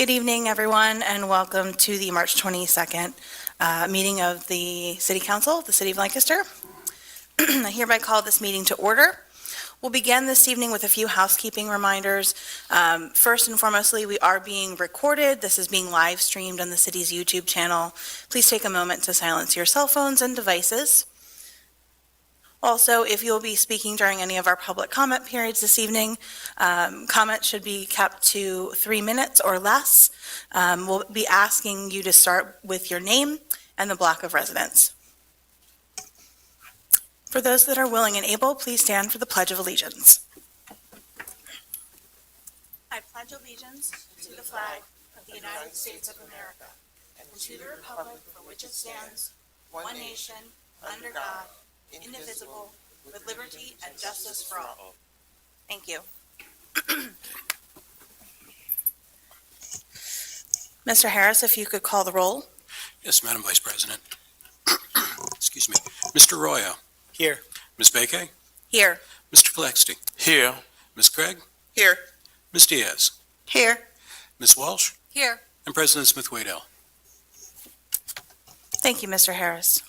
Good evening, everyone, and welcome to the March 22nd meeting of the City Council of the City of Lancaster. I hereby call this meeting to order. We'll begin this evening with a few housekeeping reminders. First and foremostly, we are being recorded. This is being live streamed on the city's YouTube channel. Please take a moment to silence your cell phones and devices. Also, if you'll be speaking during any of our public comment periods this evening, comments should be kept to 3 minutes or less. We'll be asking you to start with your name and the block of residence. For those that are willing and able, please stand for the Pledge of Allegiance. I pledge allegiance to the flag of the United States of America and to the republic for which it stands, one nation, under God, indivisible, with liberty and justice for all. Thank you. Mr. Harris, if you could call the roll. Yes, Madam Vice President. Excuse me. Mr. Royo. Here. Ms. Bakay. Here. Mr. Kalexty. Here. Ms. Craig. Here. Ms. Diaz. Here. Ms. Walsh. Here. And President Smith-Waddell. Thank you, Mr. Harris.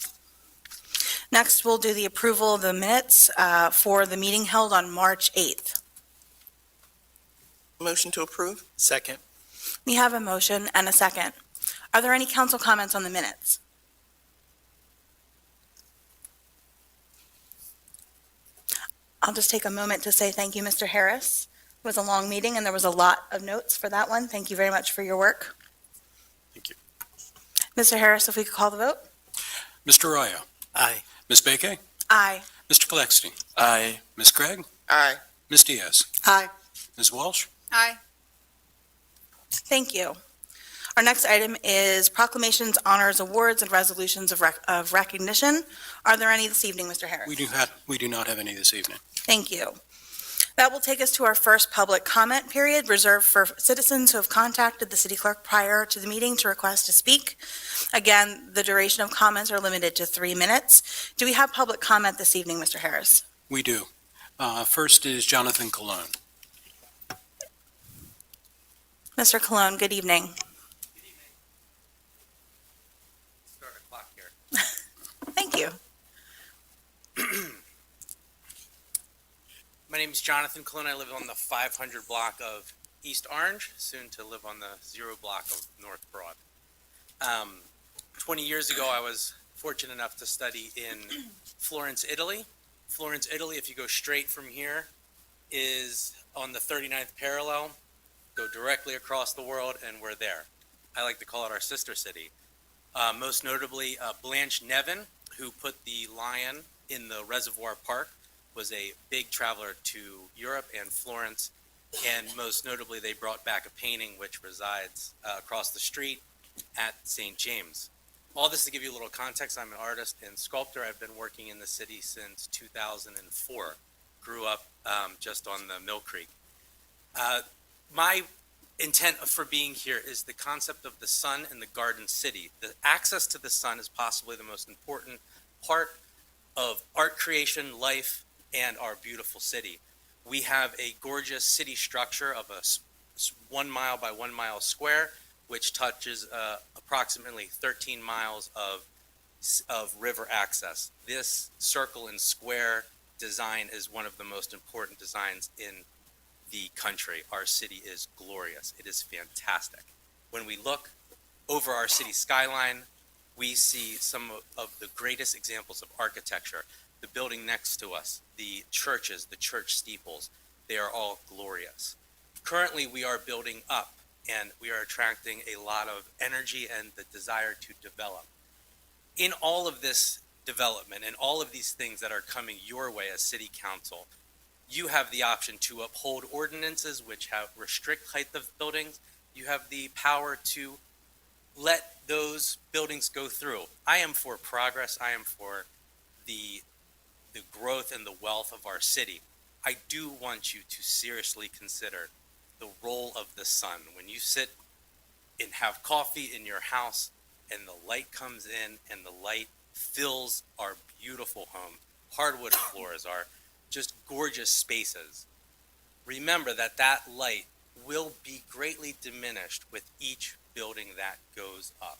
Next, we'll do the approval of the minutes for the meeting held on March 8th. Motion to approve. Second. We have a motion and a second. Are there any council comments on the minutes? I'll just take a moment to say thank you, Mr. Harris. It was a long meeting and there was a lot of notes for that one. Thank you very much for your work. Thank you. Mr. Harris, if we could call the vote. Mr. Royo. Aye. Ms. Bakay. Aye. Mr. Kalexty. Aye. Ms. Craig. Aye. Ms. Diaz. Aye. Ms. Walsh. Aye. Thank you. Our next item is proclamations, honors, awards, and resolutions of recognition. Are there any this evening, Mr. Harris? We do not have any this evening. Thank you. That will take us to our first public comment period, reserved for citizens who have contacted the city clerk prior to the meeting to request to speak. Again, the duration of comments are limited to 3 minutes. Do we have public comment this evening, Mr. Harris? We do. First is Jonathan Cologne. Mr. Cologne, good evening. Start a clock here. Thank you. My name is Jonathan Cologne. I live on the 500 block of East Orange, soon to live on the 0 block of North Broad. 20 years ago, I was fortunate enough to study in Florence, Italy. Florence, Italy, if you go straight from here, is on the 39th parallel. Go directly across the world, and we're there. I like to call it our sister city. Most notably, Blanche Nevin, who put the lion in the Reservoir Park, was a big traveler to Europe and Florence, and most notably they brought back a painting which resides across the street at St. James. All this to give you a little context. I'm an artist and sculptor. I've been working in the city since 2004. Grew up just on the Mill Creek. My intent for being here is the concept of the sun and the garden city. The access to the sun is possibly the most important part of art creation, life, and our beautiful city. We have a gorgeous city structure of a 1 mile by 1 mile square, which touches approximately 13 miles of river access. This circle and square design is one of the most important designs in the country. Our city is glorious. It is fantastic. When we look over our city skyline, we see some of the greatest examples of architecture. The building next to us, the churches, the church steeples, they are all glorious. Currently, we are building up, and we are attracting a lot of energy and the desire to develop. In all of this development and all of these things that are coming your way as city council, you have the option to uphold ordinances which have restrict height of buildings. You have the power to let those buildings go through. I am for progress. I am for the growth and the wealth of our city. I do want you to seriously consider the role of the sun. When you sit and have coffee in your house and the light comes in and the light fills our beautiful home, hardwood floors are just gorgeous spaces. Remember that that light will be greatly diminished with each building that goes up.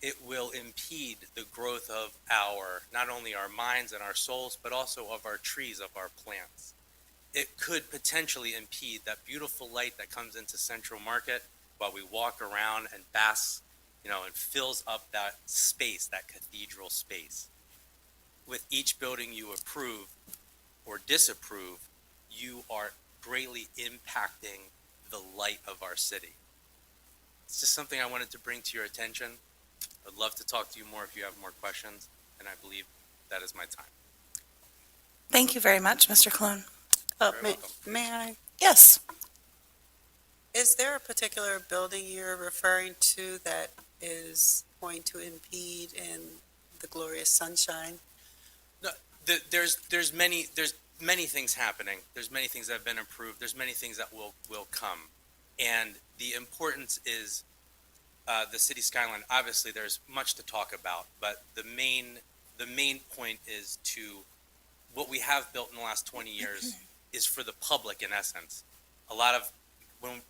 It will impede the growth of not only our minds and our souls, but also of our trees, of our plants. It could potentially impede that beautiful light that comes into Central Market while we walk around and bask, and fills up that space, that cathedral space. With each building you approve or disapprove, you are greatly impacting the light of our city. It's just something I wanted to bring to your attention. I'd love to talk to you more if you have more questions, and I believe that is my time. Thank you very much, Mr. Cologne. Very May welcome. may I, Yes, is there a particular building you're referring to that is going to impede in the glorious sunshine? There's many things happening. There's many things that have been approved. There's many things that will come. And the importance is the city skyline. Obviously, there's much to talk about, but the main point is to what we have built in the last 20 years is for the public, in essence. A lot of when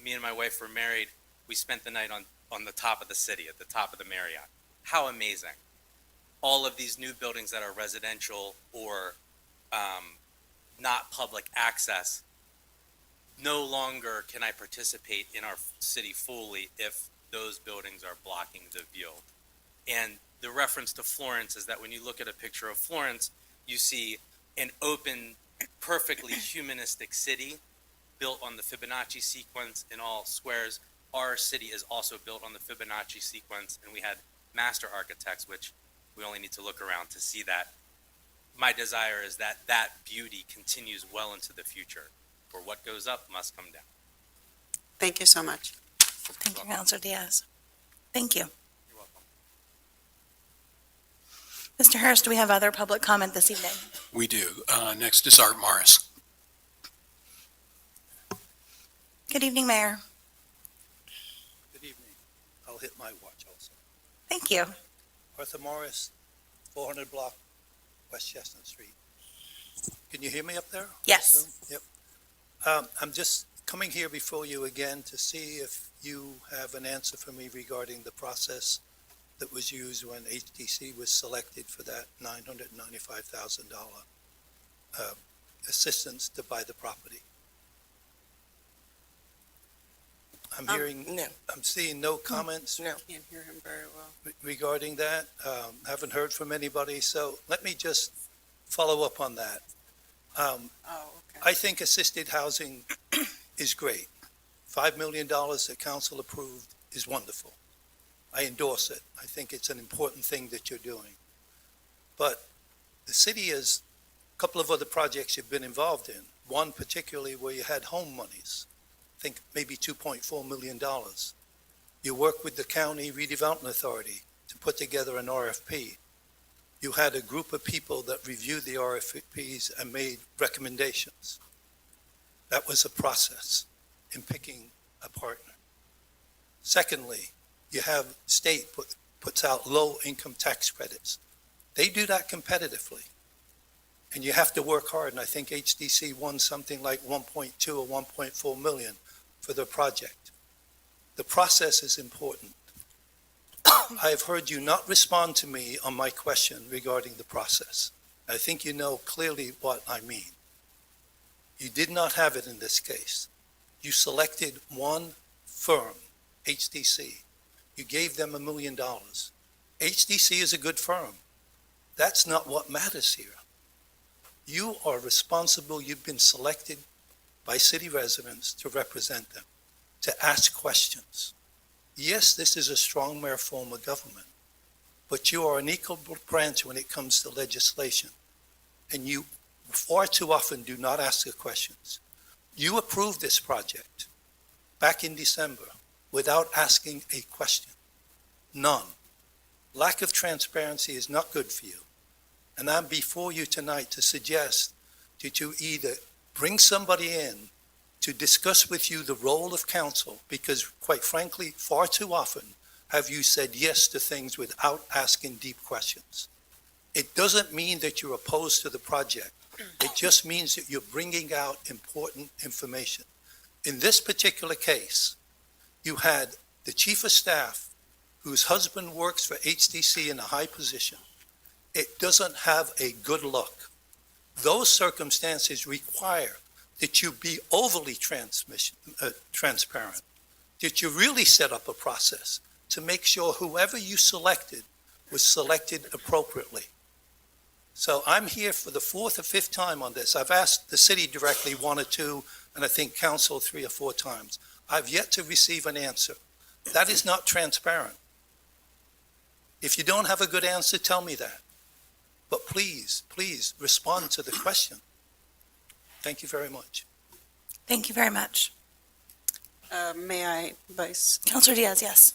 me and my wife were married, we spent the night on the top of the city, at the top of the Marriott. How amazing. All of these new buildings that are residential or not public access, no longer can I participate in our city fully if those buildings are blocking the view. And the reference to Florence is that when you look at a picture of Florence, you see an open, perfectly humanistic city built on the Fibonacci sequence in all squares. Our city is also built on the Fibonacci sequence, and we had master architects, which we only need to look around to see that. My desire is that that beauty continues well into the future. For what goes up must come down. Thank you so much. thank you, Councilor Diaz. Thank you. You're welcome. Mr. Harris, do we have other public comment this evening? We do. Next is Art Morris. Good evening, Mayor. Good evening. I'll hit my watch also. Thank you. Arthur Morris, 400 block, West Chestnut Street. Can you hear me up there? Yes. Yep. I'm just coming here before you again to see if you have an answer for me regarding the process that was used when HTC was selected for that $995,000 assistance to buy the property. I'm hearing, No, I'm seeing no comments no. Can't hear him very well. regarding that. Haven't heard from anybody, so let me just follow up on that. Oh, okay. I think assisted housing is great. $5 million that council approved is wonderful. I endorse it. I think it's an important thing that you're doing. But the city has a couple of other projects you've been involved in, one particularly where you had home monies, I think maybe $2.4 million. You worked with the county redevelopment authority to put together an RFP. You had a group of people that reviewed the RFPs and made recommendations. That was a process in picking a partner. Secondly, you have state puts out low-income tax credits. They do that competitively, and you have to work hard, and I think HDC won something like 1.2 or 1.4 million for their project. The process is important. I have heard you not respond to me on my question regarding the process. I think you know clearly what I mean. You did not have it in this case. You selected one firm, HDC. You gave them $1 million. HDC is a good firm. That's not what matters here. You are responsible. You've been selected by city residents to represent them, to ask questions. Yes, this is a strong mayor form of government, but you are an equal branch when it comes to legislation, and you far too often do not ask the questions. You approved this project back in December without asking a question. None. Lack of transparency is not good for you. And I'm before you tonight to suggest that you either bring somebody in to discuss with you the role of council, because quite frankly, far too often have you said yes to things without asking deep questions. It doesn't mean that you're opposed to the project. It just means that you're bringing out important information. In this particular case, you had the chief of staff whose husband works for HDC in a high position. It doesn't have a good look. Those circumstances require that you be overly transparent, that you really set up a process to make sure whoever you selected was selected appropriately. So I'm here for the fourth or fifth time on this. I've asked the city directly 1 or 2, and I think council 3 or 4 times. I've yet to receive an answer. That is not transparent. If you don't have a good answer, tell me that. But please, please respond to the question. Thank you very much. Thank you very much. May I, Vice? Counselor Diaz, yes.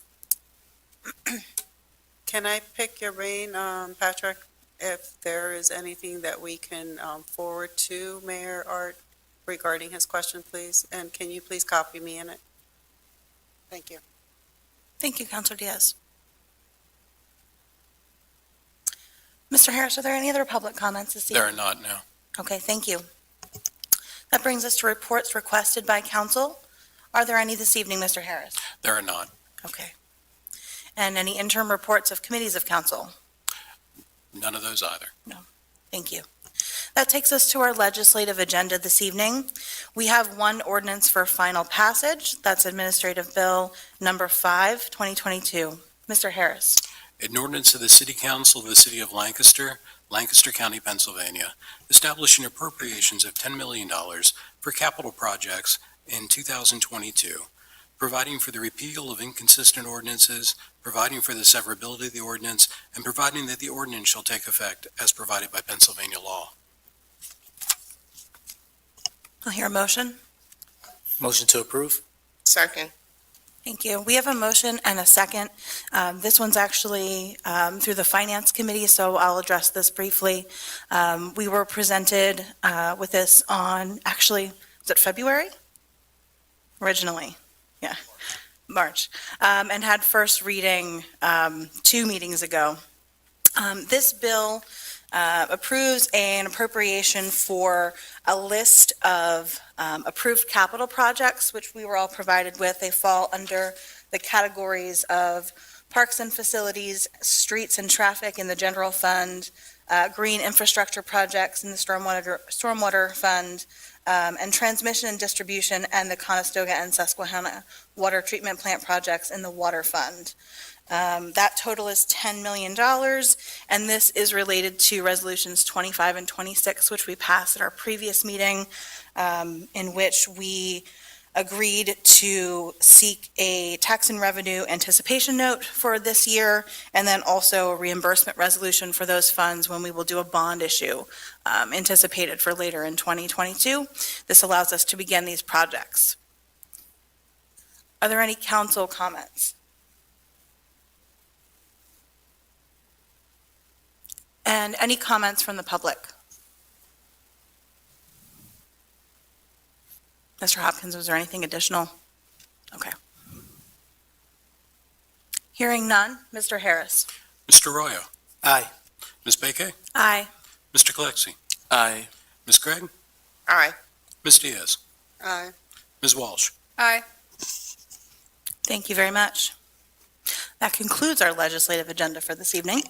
Can I pick your brain, Patrick, if there is anything that we can forward to Mayor Art regarding his question, please? And can you please copy me in it? Thank you. Thank you, Counselor Diaz. Mr. Harris, are there any other public comments this evening? There are not now. Okay, thank you. That brings us to reports requested by council. Are there any this evening, Mr. Harris? There are not. Okay. And any interim reports of committees of council? None of those either. Thank you. That takes us to our legislative agenda this evening. We have one ordinance for final passage. That's Administrative Bill Number 5, 2022. Mr. Harris. An ordinance of the City Council of the City of Lancaster, Lancaster County, Pennsylvania, establishing appropriations of $10 million for capital projects in 2022, providing for the repeal of inconsistent ordinances, providing for the severability of the ordinance, and providing that the ordinance shall take effect as provided by Pennsylvania law. I'll hear a motion. Motion to approve? Second. Thank you. We have a motion and a second. This one's actually through the Finance Committee, so I'll address this briefly. We were presented with this on, actually, was it February? Originally, yeah, March, and had first reading 2 meetings ago. This bill approves an appropriation for a list of approved capital projects, which we were all provided with. They fall under the categories of parks and facilities, streets and traffic in the general fund, green infrastructure projects in the stormwater fund, and transmission and distribution and the Conestoga and Susquehanna water treatment plant projects in the water fund. That total is $10 million, and this is related to resolutions 25 and 26, which we passed at our previous meeting, in which we agreed to seek a tax and revenue anticipation note for this year, and then also a reimbursement resolution for those funds when we will do a bond issue anticipated for later in 2022. This allows us to begin these projects. Are there any council comments? And any comments from the public? Mr. Hopkins, was there anything additional? Okay. Hearing none, Mr. Harris. Mr. Arroyo. Aye. Ms. Beke. Aye. Mr. Colexi. Aye. Ms. Craig. Aye. Ms. Diaz. Aye. Ms. Walsh. Aye. Thank you very much. That concludes our legislative agenda for this evening.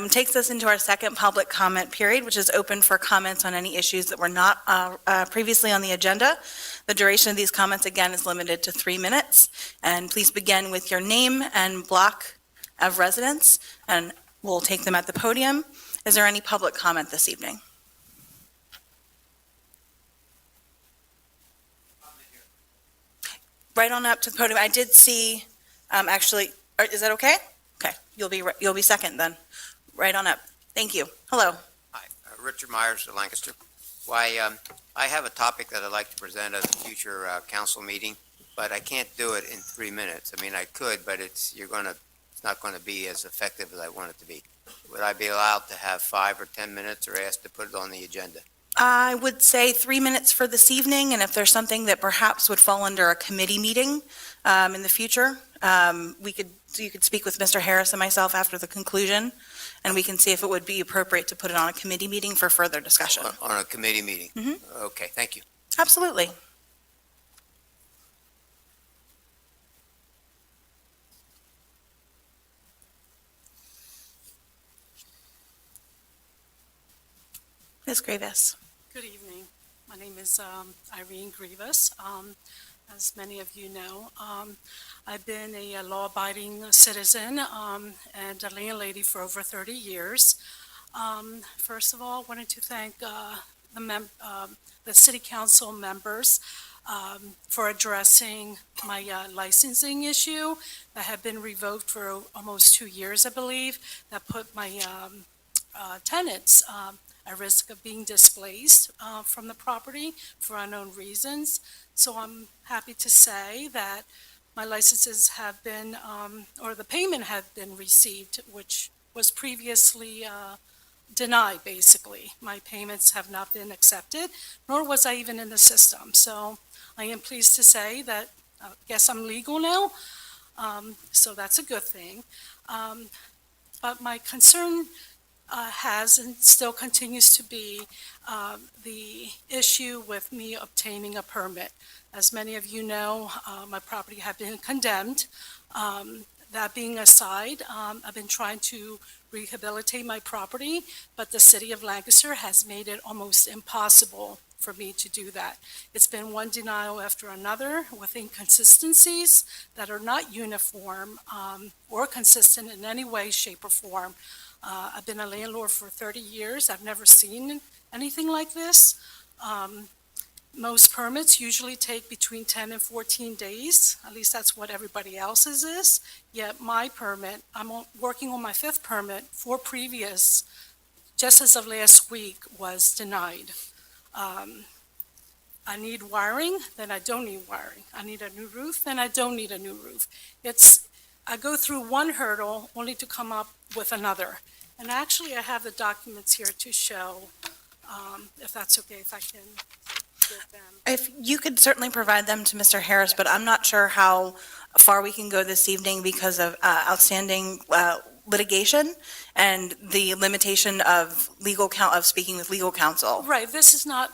Takes us into our second public comment period, which is open for comments on any issues that were not previously on the agenda. The duration of these comments, again, is limited to 3 minutes. And please begin with your name and block of residence, and we'll take them at the podium. Is there any public comment this evening? Right on up to the podium. I did see, actually, is that okay? Okay, you'll be second then. Right on up. Thank you. Hello. Hi, Richard Myers of Lancaster. Why, I have a topic that I'd like to present at a future council meeting, but I can't do it in 3 minutes. I mean, I could, but it's not going to be as effective as I want it to be. Would I be allowed to have 5 or 10 minutes or asked to put it on the agenda? I would say 3 minutes for this evening, and if there's something that perhaps would fall under a committee meeting in the future, you could speak with Mr. Harris and myself after the conclusion, and we can see if it would be appropriate to put it on a committee meeting for further discussion. On a committee meeting? Mhm. Okay, thank you. Absolutely. Ms. Gravis. Good evening. My name is Irene Grievous. As many of you know, I've been a law-abiding citizen and a landlady for over 30 years. First of all, I wanted to thank the city council members for addressing my licensing issue that had been revoked for almost 2 years, I believe, that put my tenants at risk of being displaced from the property for unknown reasons. So I'm happy to say that my licenses have been, or the payment had been received, which was previously denied, basically. My payments have not been accepted, nor was I even in the system. So I am pleased to say that I guess I'm legal now, so that's a good thing. But my concern has and still continues to be the issue with me obtaining a permit. As many of you know, my property had been condemned. That being aside, I've been trying to rehabilitate my property, but the city of Lancaster has made it almost impossible for me to do that. It's been one denial after another with inconsistencies that are not uniform or consistent in any way, shape, or form. I've been a landlord for 30 years. I've never seen anything like this. Most permits usually take between 10 and 14 days. At least that's what everybody else's is. Yet my permit, working on my 5th permit, 4 previous, just as of last week, was denied. I need wiring, then I don't need wiring. I need a new roof, then I don't need a new roof. I go through one hurdle only to come up with another. And actually, I have the documents here to show, if that's okay, if I can give them. If you could certainly provide them to Mr. Harris, but I'm not sure how far we can go this evening because of outstanding litigation and the limitation of speaking with legal counsel. Right, this is not,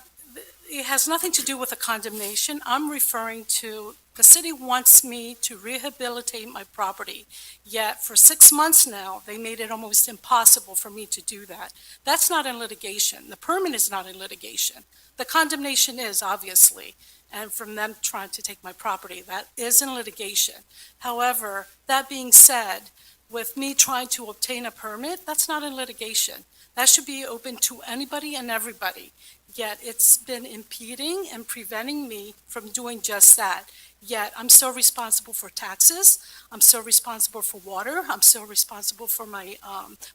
it has nothing to do with a condemnation. I'm referring to, the city wants me to rehabilitate my property, yet for 6 months now, they made it almost impossible for me to do that. That's not in litigation. The permit is not in litigation. The condemnation is, obviously, and from them trying to take my property, that is in litigation. However, that being said, with me trying to obtain a permit, that's not in litigation. That should be open to anybody and everybody. Yet it's been impeding and preventing me from doing just that. Yet I'm still responsible for taxes, I'm still responsible for water, I'm still responsible for my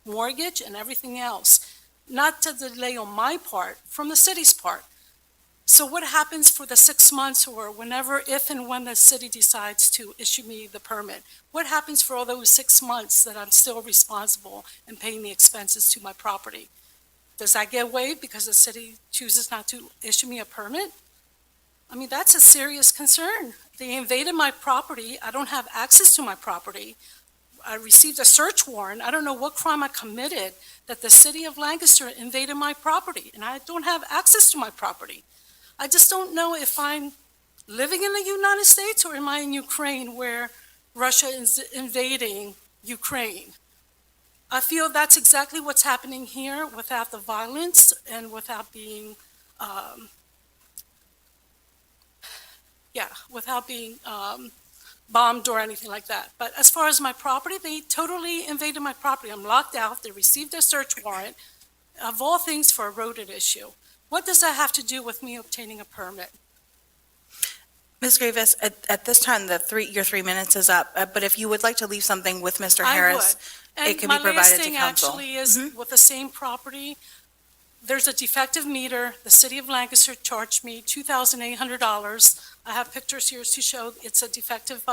mortgage and everything else. Not to delay on my part, from the city's part. So what happens for the 6 months or whenever, if and when the city decides to issue me the permit? What happens for all those 6 months that I'm still responsible and paying the expenses to my property? Does that get waived because the city chooses not to issue me a permit? I mean, that's a serious concern. They invaded my property. I don't have access to my property. I received a search warrant. I don't know what crime I committed that the city of Lancaster invaded my property, and I don't have access to my property. I just don't know if I'm living in the United States or am I in Ukraine where Russia is invading Ukraine. I feel that's exactly what's happening here without the violence and without being, bombed or anything like that. But as far as my property, they totally invaded my property. I'm locked out. They received a search warrant, of all things, for a rodent issue. What does that have to do with me obtaining a permit? Ms. Gravis, at this time, your 3 minutes is up, but if you would like to leave something with Mr. Harris, it can be provided to council. And my last thing actually is, with the same property, there's a defective meter. The city of Lancaster charged me $2,800. I have pictures here to show it's a defective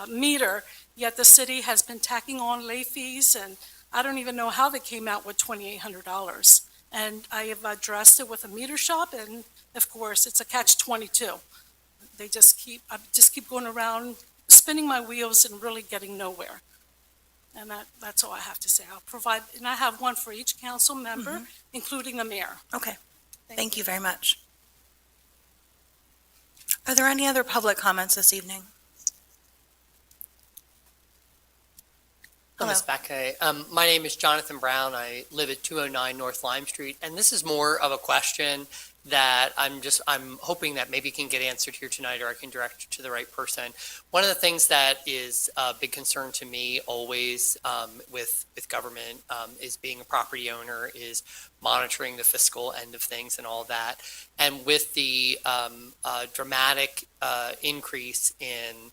meter, yet the city has been tacking on late fees, and I don't even know how they came out with $2,800. And I have addressed it with a meter shop, and of course, it's a catch-22. I just keep going around, spinning my wheels and really getting nowhere. And that's all I have to say. I'll provide, and I have one for each council member, including the mayor. Okay, thank you very much. Are there any other public comments this evening? Hello. Ms. Backay. My name is Jonathan Brown. I live at 209 North Lime Street, and this is more of a question that I'm hoping that maybe can get answered here tonight, or I can direct it to the right person. One of the things that is a big concern to me always with government is being a property owner, is monitoring the fiscal end of things and all that. And with the dramatic increase in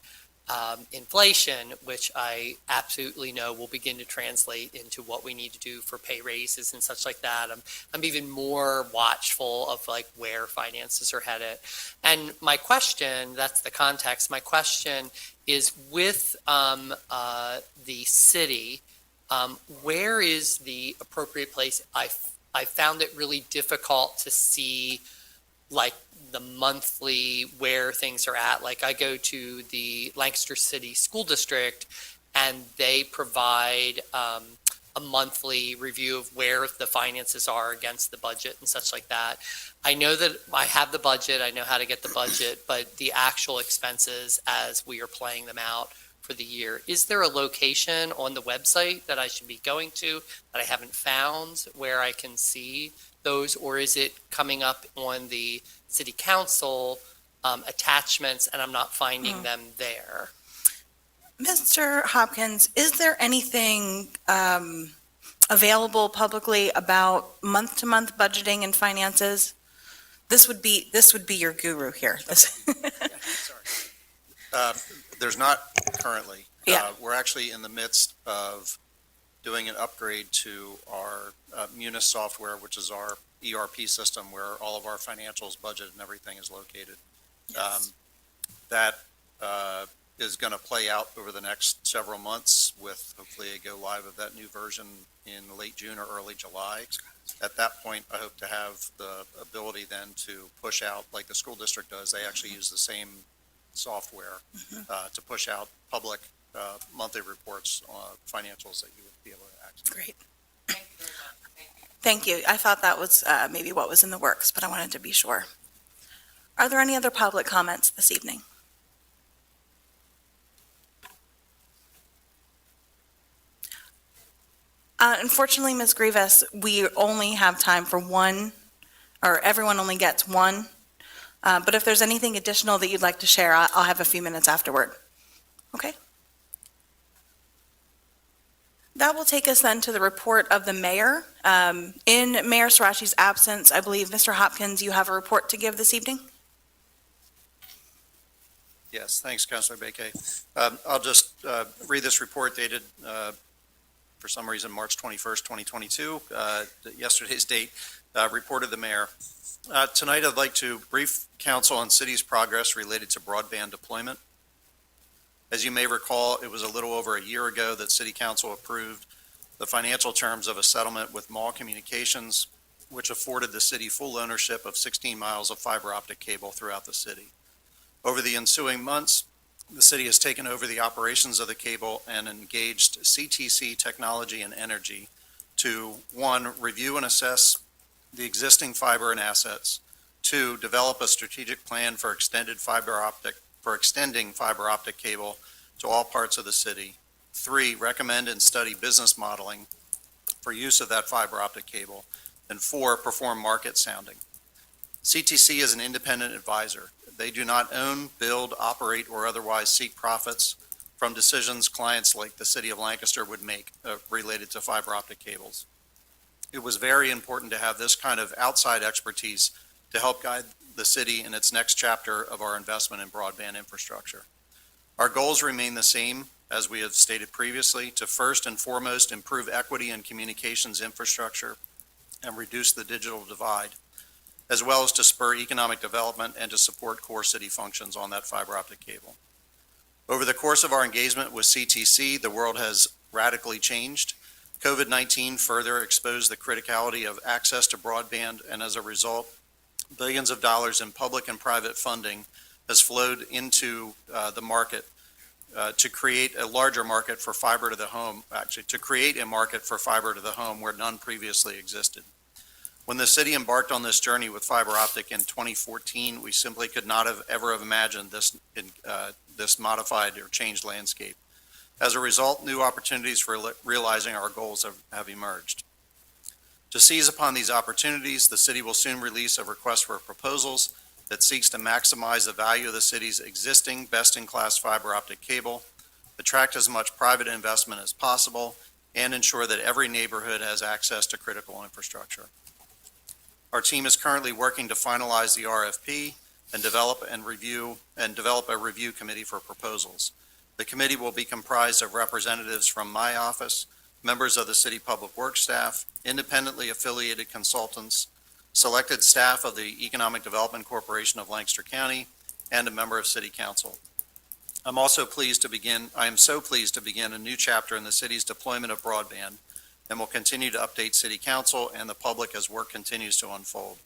inflation, which I absolutely know will begin to translate into what we need to do for pay raises and such like that. I'm even more watchful of like where finances are headed. And my question, that's the context, my question is with the city, where is the appropriate place? I found it really difficult to see like the monthly where things are at. Like I go to the Lancaster City School District and they provide a monthly review of where the finances are against the budget and such like that. I know that I have the budget, I know how to get the budget, but the actual expenses as we are playing them out for the year, is there a location on the website that I should be going to that I haven't found where I can see those, or is it coming up on the city council attachments and I'm not finding them there? Mr. Hopkins, is there anything available publicly about month-to-month budgeting and finances? This would be your guru here. There's not currently. Yeah. We're actually in the midst of doing an upgrade to our Munis software, which is our ERP system where all of our financials, budget, and everything is located. That is going to play out over the next several months with hopefully a go live of that new version in late June or early July. At that point, I hope to have the ability then to push out, like the school district does, they actually use the same software to push out public monthly reports on financials that you would be able to access. Great. Thank you. I thought that was maybe what was in the works, but I wanted to be sure. Are there any other public comments this evening? Unfortunately, Ms. Grievous, we only have time for one, or everyone only gets one. But if there's anything additional that you'd like to share, I'll have a few minutes afterward. Okay? That will take us then to the report of the mayor. In Mayor Sirachi's absence, I believe, Mr. Hopkins, you have a report to give this evening? Yes, thanks, Councilor Baquet. I'll just read this report dated, for some reason, March 21st, 2022, yesterday's date, report of the mayor. Tonight, I'd like to brief council on city's progress related to broadband deployment. As you may recall, it was a little over a year ago that City Council approved the financial terms of a settlement with Mall Communications, which afforded the city full ownership of 16 miles of fiber optic cable throughout the city. Over the ensuing months, the city has taken over the operations of the cable and engaged CTC Technology and Energy to, one, review and assess the existing fiber and assets, two, develop a strategic plan for extending fiber optic cable to all parts of the city, three, recommend and study business modeling for use of that fiber optic cable, and four, perform market sounding. CTC is an independent advisor. They do not own, build, operate, or otherwise seek profits from decisions clients like the City of Lancaster would make related to fiber optic cables. It was very important to have this kind of outside expertise to help guide the city in its next chapter of our investment in broadband infrastructure. Our goals remain the same as we have stated previously, to first and foremost improve equity in communications infrastructure and reduce the digital divide, as well as to spur economic development and to support core city functions on that fiber optic cable. Over the course of our engagement with CTC, the world has radically changed. COVID-19 further exposed the criticality of access to broadband, and as a result, billions of dollars in public and private funding has flowed into the market to create a larger market for fiber to the home, actually to create a market for fiber to the home where none previously existed. When the city embarked on this journey with fiber optic in 2014, we simply could not have ever have imagined this modified or changed landscape. As a result, new opportunities for realizing our goals have emerged. To seize upon these opportunities, the city will soon release a request for proposals that seeks to maximize the value of the city's existing best-in-class fiber optic cable, attract as much private investment as possible, and ensure that every neighborhood has access to critical infrastructure. Our team is currently working to finalize the RFP and develop a review committee for proposals. The committee will be comprised of representatives from my office, members of the city public works staff, independently affiliated consultants, selected staff of the Economic Development Corporation of Lancaster County, and a member of City Council. I am so pleased to begin a new chapter in the city's deployment of broadband, and will continue to update City Council and the public as work continues to unfold.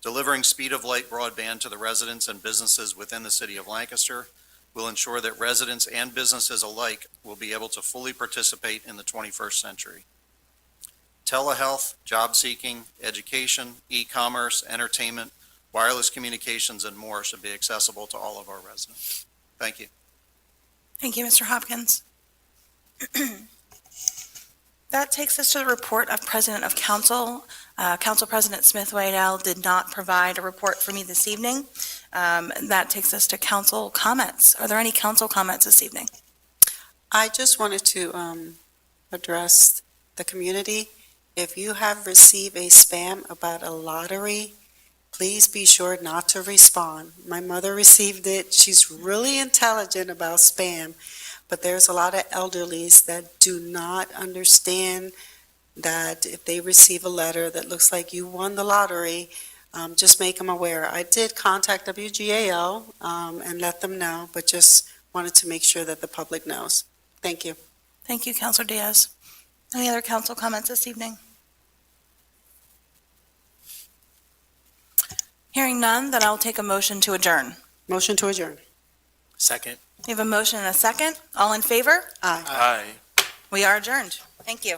Delivering speed of light broadband to the residents and businesses within the city of Lancaster will ensure that residents and businesses alike will be able to fully participate in the 21st century. Telehealth, job seeking, education, e-commerce, entertainment, wireless communications, and more should be accessible to all of our residents. Thank you. Thank you, Mr. Hopkins. That takes us to the report of President of Council. Council President Smith Waddell did not provide a report for me this evening. That takes us to council comments. Are there any council comments this evening? I just wanted to address the community. If you have received a spam about a lottery, please be sure not to respond. My mother received it. She's really intelligent about spam, but there's a lot of elderlies that do not understand that if they receive a letter that looks like you won the lottery, just make them aware. I did contact WGAL and let them know, but just wanted to make sure that the public knows. Thank you. Thank you, Councilor Diaz. Any other council comments this evening? Hearing none, then I'll take a motion to adjourn. Motion to adjourn. Second. We have a motion and a second. All in favor? Aye. Aye. We are adjourned. Thank you.